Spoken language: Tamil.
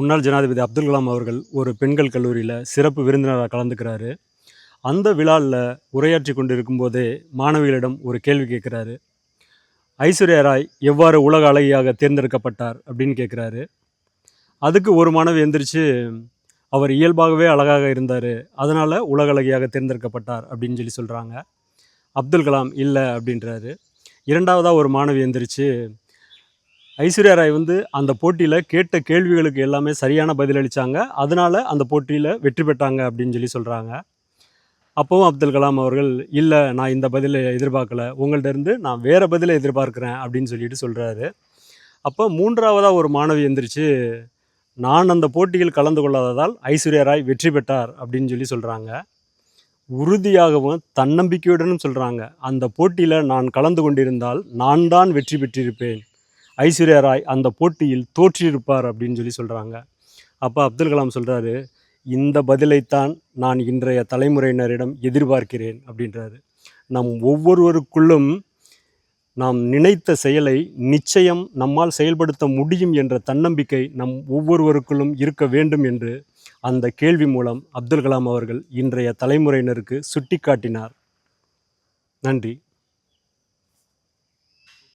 முன்னாள் ஜனாதிபதி அப்துல் கலாம் அவர்கள் ஒரு பெண்கள் கல்லூரியில் சிறப்பு விருந்தினராக கலந்துக்கிறாரு. அந்த விழாவில் உரையாற்றி கொண்டு இருக்கும்போதே மாணவிகளிடம் ஒரு கேள்வி கேட்குறாரு. ஐஸ்வர்யா ராய் எவ்வாறு உலக அழகியாக தேர்ந்தெடுக்கப்பட்டார் அப்படின்னு கேட்குறாரு. அதுக்கு ஒரு மாணவி எந்திரிச்சு, அவர் இயல்பாகவே அழகாக இருந்தார், அதனால் உலக அழகியாக தேர்ந்தெடுக்கப்பட்டார் அப்படின்னு சொல்கிறாங்க. அப்துல் கலாம் இல்லை அப்படின்றாரு. இரண்டாவதாக ஒரு மாணவி எந்திரிச்சு, ஐஸ்வர்யா ராய் அந்த போட்டியில் கேட்ட கேள்விகளுக்கு எல்லாமே சரியான பதில் அளித்தாங்க, அதனால் அந்த போட்டியில் வெற்றி பெற்றாங்க அப்படின்னு சொல்கிறாங்க. அப்போவும் அப்துல் கலாம் அவர்கள், இல்லை நான் இந்த பதிலை எதிர்பார்க்கல, உங்கள்ட்ட இருந்து நான் வேறு பதிலை எதிர்பார்க்குறேன் அப்படின்னு சொல்கிறாரு. அப்போ மூன்றாவதாக ஒரு மாணவி எந்திரிச்சு, நான் அந்த போட்டியில் கலந்து கொள்ளாததால் ஐஸ்வர்யா ராய் வெற்றி பெற்றார் அப்படின்னு சொல்கிறாங்க. உறுதியாகவும் தன்னம்பிக்கையுடனும் சொல்கிறாங்க, அந்த போட்டியில் நான் கலந்து கொண்டிருந்தால் நான் தான் வெற்றி பெற்றிருப்பேன், ஐஸ்வர்யா ராய் அந்த போட்டியில் தோற்றிருப்பார் அப்படின்னு சொல்கிறாங்க. அப்போ அப்துல் கலாம் சொல்கிறாரு, இந்த பதிலைத்தான் நான் இன்றைய தலைமுறையினரிடம் எதிர்பார்க்கிறேன் அப்படின்றாரு. நம் ஒவ்வொருவருக்குள்ளும் நாம் நினைத்த செயலை நிச்சயம் நம்மால் செயல்படுத்த முடியும் என்ற தன்னம்பிக்கை நம் ஒவ்வொருவருக்குள்ளும் இருக்க வேண்டும் என்று அந்த கேள்வி மூலம் அப்துல் கலாம் அவர்கள் இன்றைய தலைமுறையினருக்கு சுட்டிக்காட்டினார். நன்றி.